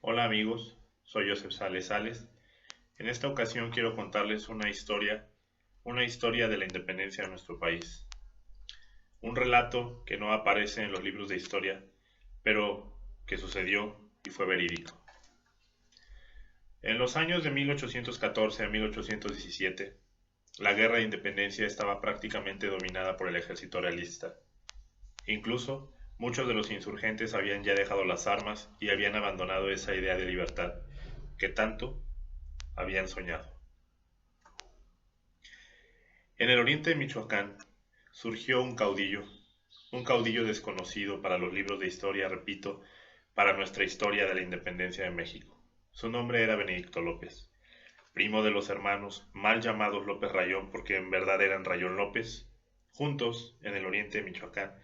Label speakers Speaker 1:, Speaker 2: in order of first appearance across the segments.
Speaker 1: Hola amigos, soy Joseph Sales Sales. En esta ocasión quiero contarles una historia de la independencia de nuestro país. Un relato que no aparece en los libros de historia, pero que sucedió y fue verídico. En los años de 1814 a 1817, la guerra de independencia estaba prácticamente dominada por el ejército realista. Incluso, muchos de los insurgentes habían ya dejado las armas y habían abandonado esa idea de libertad que tanto habían soñado. En el oriente de Michoacán surgió un caudillo desconocido para los libros de historia, repito, para nuestra historia de la independencia de México. Su nombre era Benedicto López, primo de los hermanos mal llamados López Rayón porque en verdad eran Rayón López. Juntos, en el oriente de Michoacán,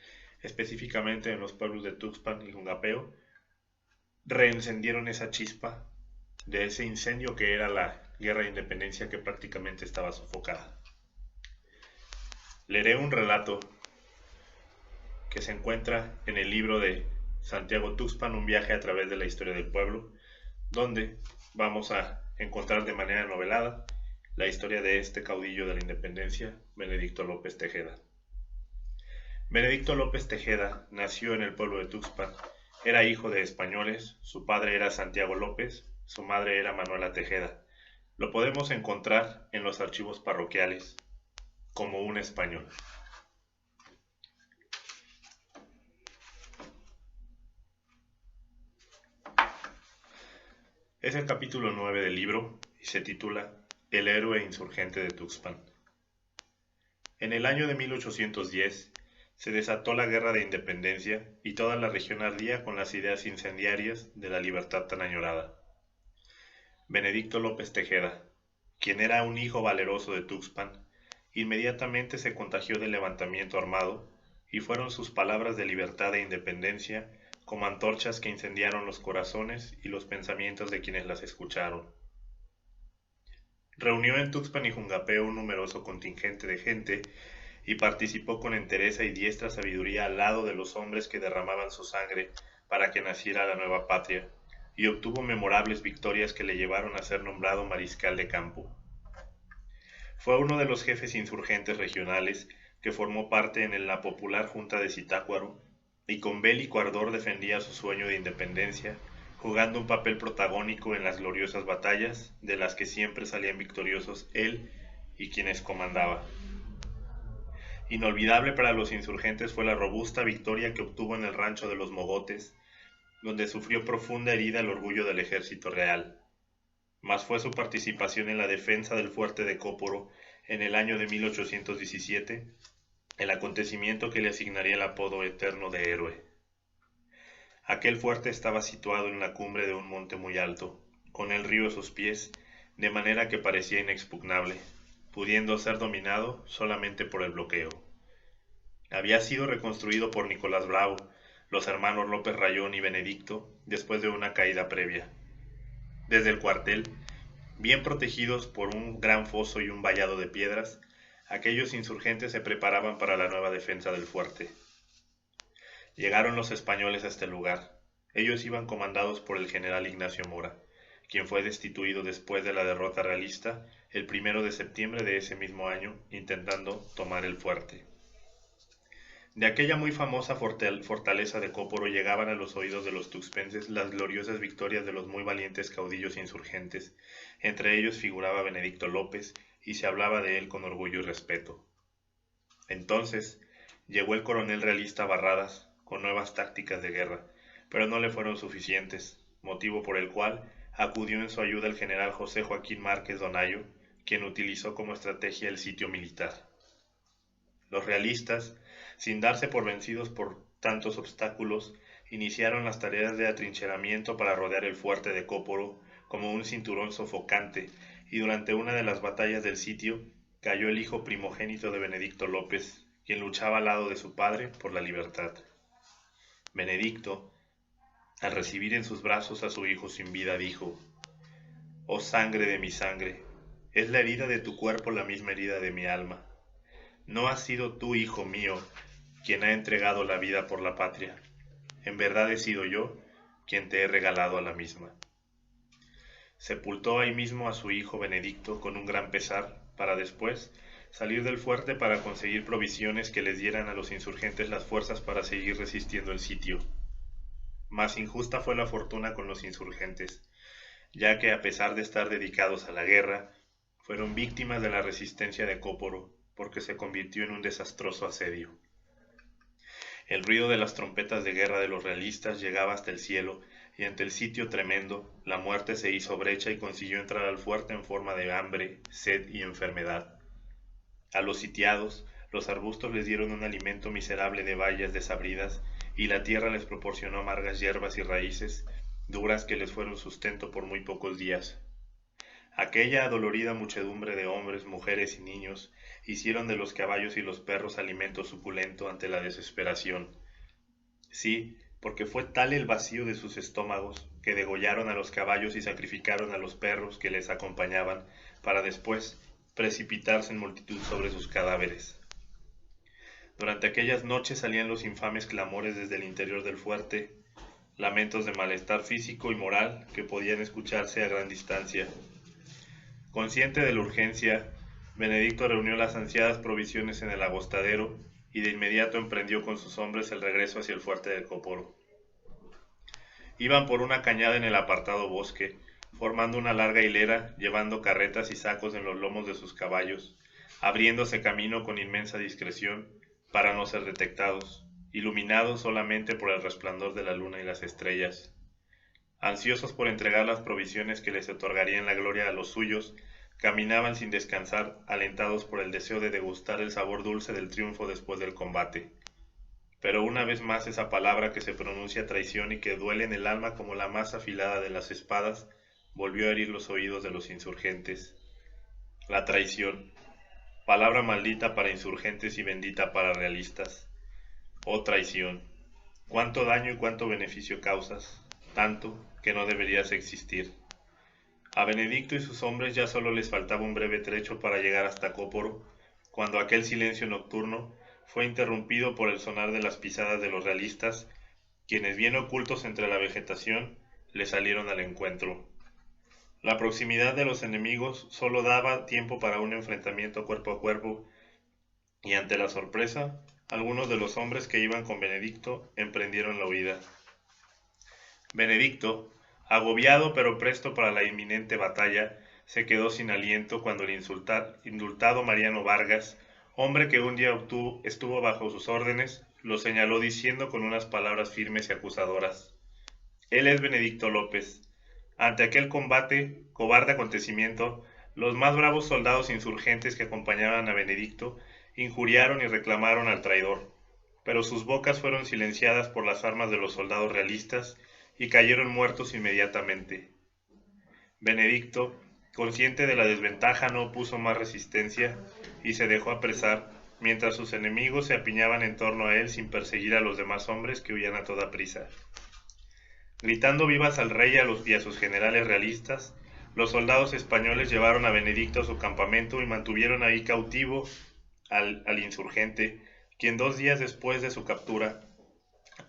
Speaker 1: específicamente en los pueblos de Tuxpan y Jungapeo, reencendieron esa chispa de ese incendio que era la guerra de independencia que prácticamente estaba sofocada. Leeré un relato que se encuentra en el libro de Santiago Tuxpan, un viaje a través de la historia del pueblo, donde vamos a encontrar de manera novelada la historia de este caudillo de la independencia, Benedicto López Tejeda. Benedicto López Tejeda nació en el pueblo de Tuxpan. Era hijo de españoles, su padre era Santiago López, su madre era Manuela Tejeda. Lo podemos encontrar en los archivos parroquiales como un español. Es el capítulo 9 del libro y se titula El héroe insurgente de Tuxpan. En el año de 1810 se desató la guerra de independencia y toda la región ardía con las ideas incendiarias de la libertad tan añorada. Benedicto López Tejeda, quien era un hijo valeroso de Tuxpan, inmediatamente se contagió del levantamiento armado y fueron sus palabras de libertad e independencia como antorchas que incendiaron los corazones y los pensamientos de quienes las escucharon. Reunió en Tuxpan y Jungapeo un numeroso contingente de gente y participó con entereza y diestra sabiduría al lado de los hombres que derramaban su sangre para que naciera la nueva patria, y obtuvo memorables victorias que le llevaron a ser nombrado mariscal de campo. Fue uno de los jefes insurgentes regionales que formó parte en la popular Junta de Zitácuaro y con bélico ardor defendía su sueño de independencia, jugando un papel protagónico en las gloriosas batallas de las que siempre salían victoriosos él y quienes comandaba. Inolvidable para los insurgentes fue la robusta victoria que obtuvo en el rancho de los Mogotes, donde sufrió profunda herida el orgullo del ejército real. Mas fue su participación en la defensa del fuerte de Cóporo en el año de 1817 el acontecimiento que le asignaría el apodo eterno de héroe. Aquel fuerte estaba situado en la cumbre de un monte muy alto, con el río a sus pies, de manera que parecía inexpugnable, pudiendo ser dominado solamente por el bloqueo. Había sido reconstruido por Nicolás Bravo, los hermanos López Rayón y Benedicto, después de una caída previa. Desde el cuartel, bien protegidos por un gran foso y un vallado de piedras, aquellos insurgentes se preparaban para la nueva defensa del fuerte. Llegaron los españoles a este lugar. Ellos iban comandados por el general Ignacio Mora, quien fue destituido después de la derrota realista el 1 de septiembre de ese mismo año, intentando tomar el fuerte. De aquella muy famosa fortaleza de Cóporo llegaban a los oídos de los tuxpenses las gloriosas victorias de los muy valientes caudillos insurgentes. Entre ellos figuraba Benedicto López, y se hablaba de él con orgullo y respeto. Entonces llegó el coronel realista Barradas con nuevas tácticas de guerra, pero no le fueron suficientes, motivo por el cual acudió en su ayuda el general José Joaquín Márquez Donayo, quien utilizó como estrategia el sitio militar. Los realistas, sin darse por vencidos por tantos obstáculos, iniciaron las tareas de atrincheramiento para rodear el fuerte de Cóporo como un cinturón sofocante, y durante una de las batallas del sitio cayó el hijo primogénito de Benedicto López, quien luchaba al lado de su padre por la libertad. Benedicto, al recibir en sus brazos a su hijo sin vida, dijo: «Oh sangre de mi sangre, es la herida de tu cuerpo la misma herida de mi alma. No has sido tú, hijo mío, quien ha entregado la vida por la patria. En verdad he sido yo quien te he regalado a la misma». Sepultó ahí mismo a su hijo Benedicto con un gran pesar, para después salir del fuerte para conseguir provisiones que les dieran a los insurgentes las fuerzas para seguir resistiendo el sitio. Mas injusta fue la fortuna con los insurgentes, ya que a pesar de estar dedicados a la guerra, fueron víctimas de la resistencia de Cóporo, porque se convirtió en un desastroso asedio. El ruido de las trompetas de guerra de los realistas llegaba hasta el cielo, y ante el sitio tremendo, la muerte se hizo brecha y consiguió entrar al fuerte en forma de hambre, sed y enfermedad. A los sitiados, los arbustos les dieron un alimento miserable de bayas desabridas, y la tierra les proporcionó amargas hierbas y raíces, duras que les fueron sustento por muy pocos días. Aquella adolorida muchedumbre de hombres, mujeres y niños hicieron de los caballos y los perros alimento suculento ante la desesperación. Sí, porque fue tal el vacío de sus estómagos que degollaron a los caballos y sacrificaron a los perros que les acompañaban para después precipitarse en multitud sobre sus cadáveres. Durante aquellas noches salían los infames clamores desde el interior del fuerte, lamentos de malestar físico y moral que podían escucharse a gran distancia. Consciente de la urgencia, Benedicto reunió las ansiadas provisiones en el agostadero y de inmediato emprendió con sus hombres el regreso hacia el fuerte de Cóporo. Iban por una cañada en el apartado bosque, formando una larga hilera, llevando carretas y sacos en los lomos de sus caballos, abriéndose camino con inmensa discreción para no ser detectados, iluminados solamente por el resplandor de la luna y las estrellas. Ansiosos por entregar las provisiones que les otorgarían la gloria a los suyos, caminaban sin descansar, alentados por el deseo de degustar el sabor dulce del triunfo después del combate. Pero una vez más esa palabra que se pronuncia traición y que duele en el alma como la más afilada de las espadas, volvió a herir los oídos de los insurgentes. La traición, palabra maldita para insurgentes y bendita para realistas. Oh traición, cuánto daño y cuánto beneficio causas, tanto que no deberías existir. A Benedicto y sus hombres ya solo les faltaba un breve trecho para llegar hasta Cóporo, cuando aquel silencio nocturno fue interrumpido por el sonar de las pisadas de los realistas, quienes bien ocultos entre la vegetación le salieron al encuentro. La proximidad de los enemigos solo daba tiempo para un enfrentamiento cuerpo a cuerpo, y ante la sorpresa, algunos de los hombres que iban con Benedicto emprendieron la huida. Benedicto, agobiado pero presto para la inminente batalla, se quedó sin aliento cuando el indultado Mariano Vargas, hombre que un día estuvo bajo sus órdenes, lo señaló diciendo con unas palabras firmes y acusadoras: «Él es Benedicto López». Ante aquel cobarde acontecimiento, los más bravos soldados insurgentes que acompañaban a Benedicto injuriaron y reclamaron al traidor, pero sus bocas fueron silenciadas por las armas de los soldados realistas y cayeron muertos inmediatamente. Benedicto, consciente de la desventaja, no opuso más resistencia y se dejó apresar, mientras sus enemigos se apiñaban en torno a él sin perseguir a los demás hombres que huían a toda prisa. Gritando vivas al rey y a sus generales realistas, los soldados españoles llevaron a Benedicto a su campamento y mantuvieron ahí cautivo al insurgente, quien 2 días después de su captura,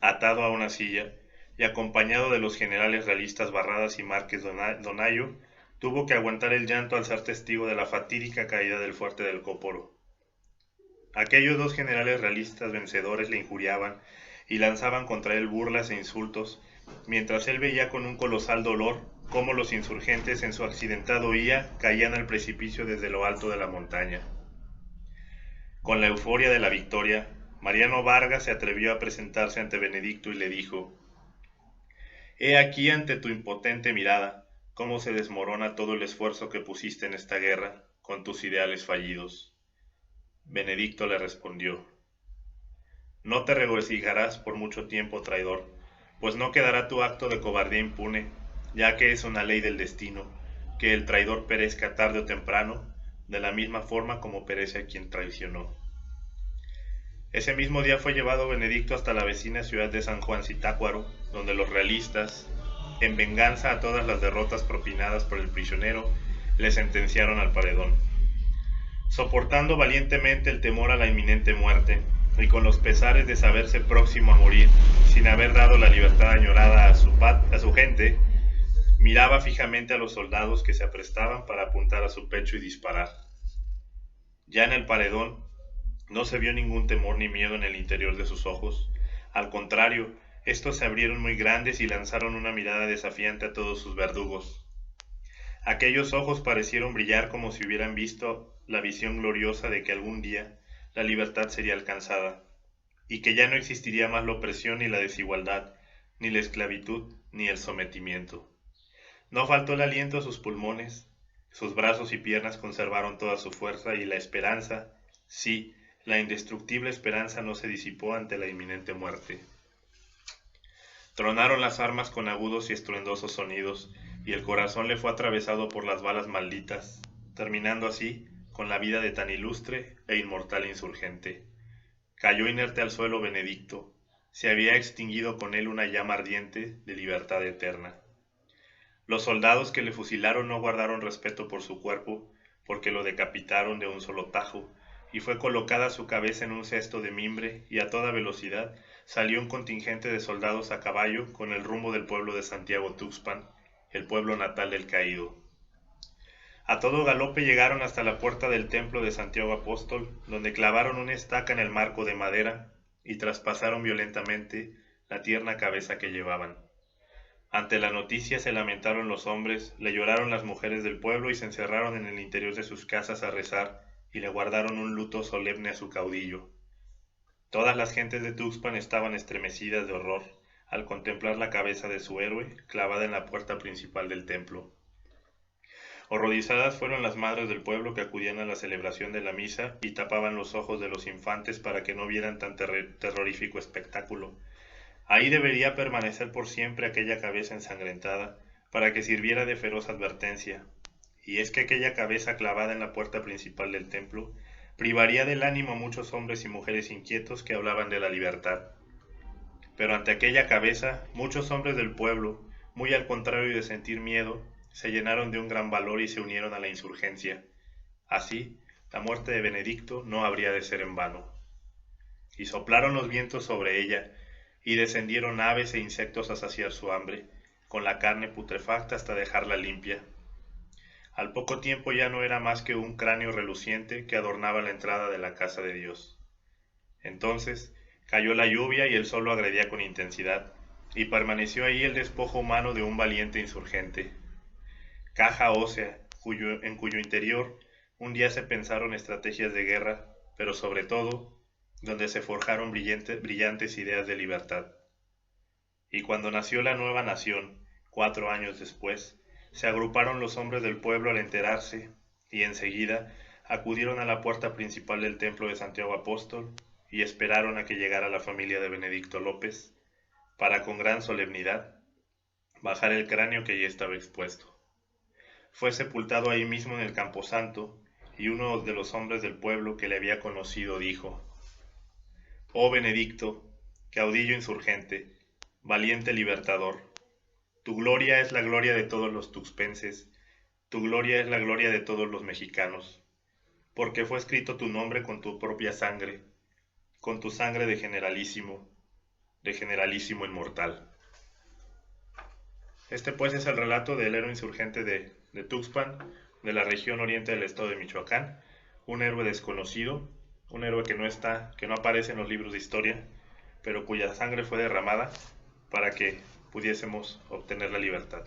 Speaker 1: atado a una silla y acompañado de los generales realistas Barradas y Márquez Donayo, tuvo que aguantar el llanto al ser testigo de la fatídica caída del fuerte del Cóporo. Aquellos 2 generales realistas vencedores le injuriaban y lanzaban contra él burlas e insultos, mientras él veía con un colosal dolor cómo los insurgentes en su accidentado huida caían al precipicio desde lo alto de la montaña. Con la euforia de la victoria, Mariano Vargas se atrevió a presentarse ante Benedicto y le dijo: «He aquí ante tu impotente mirada cómo se desmorona todo el esfuerzo que pusiste en esta guerra con tus ideales fallidos». Benedicto le respondió: «No te regocijarás por mucho tiempo, traidor, pues no quedará tu acto de cobardía impune, ya que es una ley del destino, que el traidor perezca tarde o temprano, de la misma forma como perece a quien traicionó». Ese mismo día fue llevado Benedicto hasta la vecina ciudad de San Juan Zitácuaro, donde los realistas, en venganza a todas las derrotas propinadas por el prisionero, le sentenciaron al paredón. Soportando valientemente el temor a la inminente muerte, y con los pesares de saberse próximo a morir, sin haber dado la libertad añorada a su gente, Miraba fijamente a los soldados que se aprestaban para apuntar a su pecho y disparar. Ya en el paredón no se vio ningún temor ni miedo en el interior de sus ojos. Al contrario, estos se abrieron muy grandes y lanzaron una mirada desafiante a todos sus verdugos. Aquellos ojos parecieron brillar como si hubieran visto la visión gloriosa de que algún día la libertad sería alcanzada, y que ya no existiría más la opresión ni la desigualdad, ni la esclavitud, ni el sometimiento. No faltó el aliento a sus pulmones, sus brazos y piernas conservaron toda su fuerza y la esperanza, sí, la indestructible esperanza no se disipó ante la inminente muerte. Tronaron las armas con agudos y estruendosos sonidos, y el corazón le fue atravesado por las balas malditas, terminando así con la vida de tan ilustre e inmortal insurgente. Cayó inerte al suelo Benedicto, se había extinguido con él una llama ardiente de libertad eterna. Los soldados que le fusilaron no guardaron respeto por su cuerpo, porque lo decapitaron de un solo tajo, y fue colocada su cabeza en un cesto de mimbre, y a toda velocidad salió un contingente de soldados a caballo con el rumbo del pueblo de Santiago Tuxpan, el pueblo natal del caído. A todo galope llegaron hasta la puerta del templo de Santiago Apóstol, donde clavaron una estaca en el marco de madera y traspasaron violentamente la tierna cabeza que llevaban. Ante la noticia se lamentaron los hombres, le lloraron las mujeres del pueblo y se encerraron en el interior de sus casas a rezar y le guardaron un luto solemne a su caudillo. Todas las gentes de Tuxpan estaban estremecidas de horror al contemplar la cabeza de su héroe clavada en la puerta principal del templo. Horrorizadas fueron las madres del pueblo que acudían a la celebración de la misa y tapaban los ojos de los infantes para que no vieran tan terrorífico espectáculo. Ahí debería permanecer por siempre aquella cabeza ensangrentada, para que sirviera de feroz advertencia. Y es que aquella cabeza clavada en la puerta principal del templo privaría del ánimo a muchos hombres y mujeres inquietos que hablaban de la libertad. Pero ante aquella cabeza, muchos hombres del pueblo, muy al contrario de sentir miedo, se llenaron de un gran valor y se unieron a la insurgencia. Así, la muerte de Benedicto no habría de ser en vano. Y soplaron los vientos sobre ella, y descendieron aves e insectos a saciar su hambre, con la carne putrefacta hasta dejarla limpia. Al poco tiempo ya no era más que un cráneo reluciente que adornaba la entrada de la casa de Dios. Entonces cayó la lluvia y el sol lo agredía con intensidad, y permaneció ahí el despojo humano de un valiente insurgente. Caja ósea, en cuyo interior un día se pensaron estrategias de guerra, pero sobre todo donde se forjaron brillantes ideas de libertad. Y cuando nació la nueva nación, 4 años después, se agruparon los hombres del pueblo al enterarse, y enseguida acudieron a la puerta principal del templo de Santiago Apóstol, y esperaron a que llegara la familia de Benedicto López, para con gran solemnidad bajar el cráneo que allí estaba expuesto. Fue sepultado ahí mismo en el camposanto, y uno de los hombres del pueblo que le había conocido dijo: «Oh Benedicto, caudillo insurgente, valiente libertador, tu gloria es la gloria de todos los tuxpenses, tu gloria es la gloria de todos los mexicanos, porque fue escrito tu nombre con tu propia sangre, con tu sangre de generalísimo inmortal». Este pues es el relato del héroe insurgente de Tuxpan, de la región oriente del estado de Michoacán, un héroe desconocido, un héroe que no aparece en los libros de historia, pero cuya sangre fue derramada para que pudiésemos obtener la libertad.